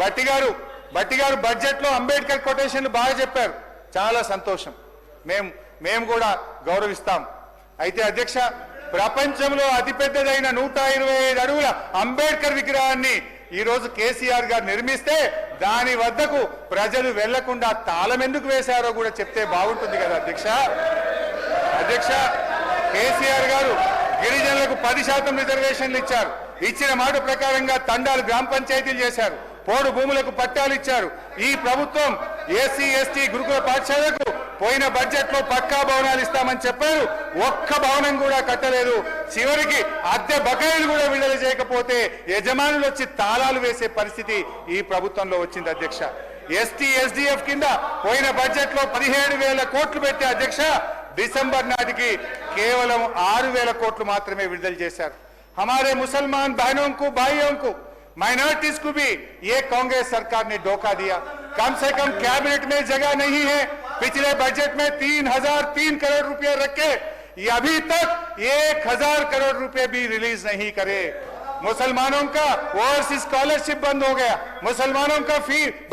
బట్టి గారు బడ్జెట్ లో అంబేద్కర్ కొటేషన్లు బాగా చెప్పారు, చాలా సంతోషం, మేము కూడా గౌరవిస్తాం. అయితే అధ్యక్ష, ప్రపంచంలో అతిపెద్దదైన 125 అడుగుల అంబేద్కర్ విగ్రహాన్ని ఈ రోజు కేసీఆర్ గారు నిర్మిస్తే దాని వద్దకు ప్రజలు వెళ్లకుండా తాళం ఎందుకు వేశారో కూడా చెప్తే బాగుంటుంది కదా అధ్యక్ష. కేసీఆర్ గారు గిరిజనులకు 10% రిజర్వేషన్లు ఇచ్చారు. ఇచ్చిన మాట ప్రకారంగా తండాలు గ్రామ పంచాయతీలు చేశారు. పోడు భూములకు పట్టాలు ఇచ్చారు. ఈ ప్రభుత్వం ఎస్సీ ఎస్టీ గురుకుల పాఠశాలకు పోయిన బడ్జెట్ లో పక్కా భవనాలు ఇస్తామని చెప్పారు. ఒక్క భవనం కూడా కట్టలేదు. చివరికి అద్దె బకాయిలు కూడా విడుదల చేయకపోతే యజమానులు వచ్చి తాళాలు వేసే పరిస్థితి ఈ ప్రభుత్వంలో వచ్చింది అధ్యక్ష. ఎస్టీ ఎస్డిఎఫ్ కింద పోయిన బడ్జెట్ లో 17,000 కోట్లు పెట్టే అధ్యక్ష, డిసెంబర్ నాటికి కేవలం 6,000 కోట్లు మాత్రమే విడుదల చేశారు. हमारे मुसलमान बहनों को भाइयों को माइनॉरिटीज को भी ये कांग्रेस सरकार ने धोखा दिया. कम से कम कैबिनेट में जगह नहीं है. पिछले बजट में 3,003 करोड़ रुपए रखे, अभी तक 1,000 करोड़ रुपए भी रिलीज नहीं करे. मुसलमानों का ओवरसीज स्कॉलरशिप बंद हो गया. मुसलमानों का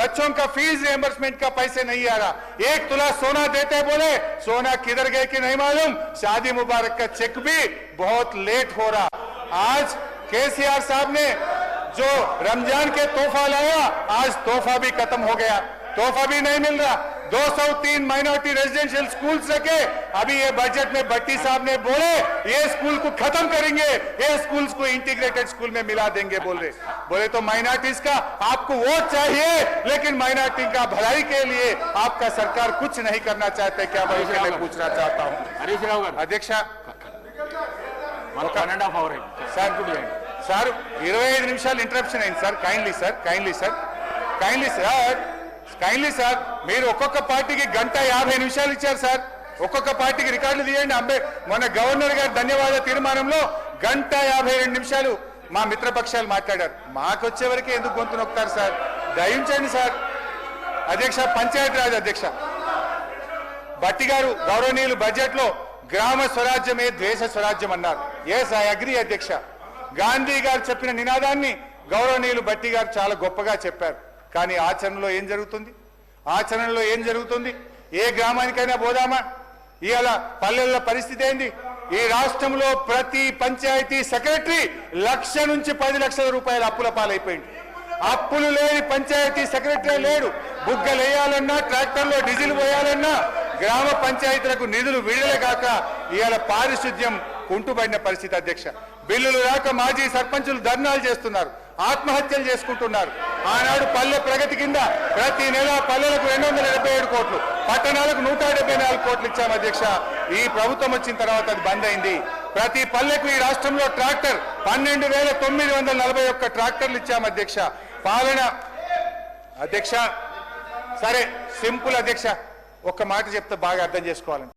बच्चों का फीस रिएंबर्समेंट का पैसे नहीं आ रहा. 1 तुला सोना देते बोले सोना किधर गए कि नहीं मालूम. शादी मुबारक का चेक भी बहुत लेट हो रहा. आज केसीआर साहब ने जो रमजान के तोहफा लाया, आज तोहफा भी खत्म हो गया. तोहफा भी नहीं मिल रहा. 203 माइनॉरिटी रेजिडेंशियल स्कूल्स रखे. अभी ये बजट में भट्टी साहब ने बोले ये स्कूल को खत्म करेंगे, ये स्कूल्स को इंटीग्रेटेड स्कूल में मिला देंगे बोले तो माइनॉरिटीज का आपको वोट चाहिए, लेकिन माइनॉरिटी का भलाई के लिए आपका सरकार कुछ नहीं करना चाहते. क्या मैं इसके लिए पूछना चाहता हूँ अध्यक्ष. సార్ 25 నిమిషాలు ఇంటరప్షన్ అయింది సార్. కైండ్లీ సార్ మీరు ఒక్కొక్క పార్టీకి 1:50 నిమిషాలు ఇచ్చారు సార్. ఒక్కొక్క పార్టీకి రికార్డులు తీయండి. మొన్న గవర్నర్ గారి ధన్యవాద తీర్మానంలో 1:52 నిమిషాలు మా మిత్రపక్షాలు మాట్లాడారు. మాకు వచ్చే వరకే ఎందుకు గొంతు నొక్కుతారు సార్? దయించండి సార్. అధ్యక్ష, పంచాయతీరాజ్ అధ్యక్ష, భట్టి గారు గౌరవనీయులు బడ్జెట్ లో గ్రామ స్వరాజ్యమే దేశ స్వరాజ్యం అన్నారు. ఎస్, ఐ అగ్రీ అధ్యక్ష. గాంధీ గారు చెప్పిన నినాదాన్ని గౌరవనీయులు భట్టి గారు చాలా గొప్పగా చెప్పారు. కానీ ఆచరణలో ఏం జరుగుతుంది? ఏ గ్రామానికైనా పోదామా? ఇవాళ పల్లెల పరిస్థితి ఏంది? ఈ రాష్ట్రంలో ప్రతి పంచాయతీ సెక్రటరీ 1,00,000 నుంచి 10 లక్షల రూపాయల అప్పుల పాలైపోయింది. అప్పులు లేని పంచాయతీ సెక్రటరీ లేడు. బుగ్గలు వేయాలన్నా, ట్రాక్టర్లో డీజిల్ పోయాలన్నా గ్రామ పంచాయతీలకు నిధులు విడుదల కాక ఇవాళ పారిశుద్ధ్యం కుంటుబడిన పరిస్థితి అధ్యక్ష. బిల్లులు రాక మాజీ సర్పంచులు ధర్నాలు చేస్తున్నారు, ఆత్మహత్యలు చేసుకుంటున్నారు. ఆనాడు పల్లె ప్రగతి కింద ప్రతి నెల పల్లెలకు 277 కోట్లు, పట్టణాలకు 174 కోట్లు ఇచ్చాం అధ్యక్ష. ఈ ప్రభుత్వం వచ్చిన తర్వాత అది బంద్ అయింది. ప్రతి పల్లెకు ఈ రాష్ట్రంలో ట్రాక్టర్ 12,941 ట్రాక్టర్లు ఇచ్చాం అధ్యక్ష. పాలన అధ్యక్ష, సరే సింపుల్ అధ్యక్ష, ఒక్క మాట చెప్తే బాగా అర్థం చేసుకోవాలని.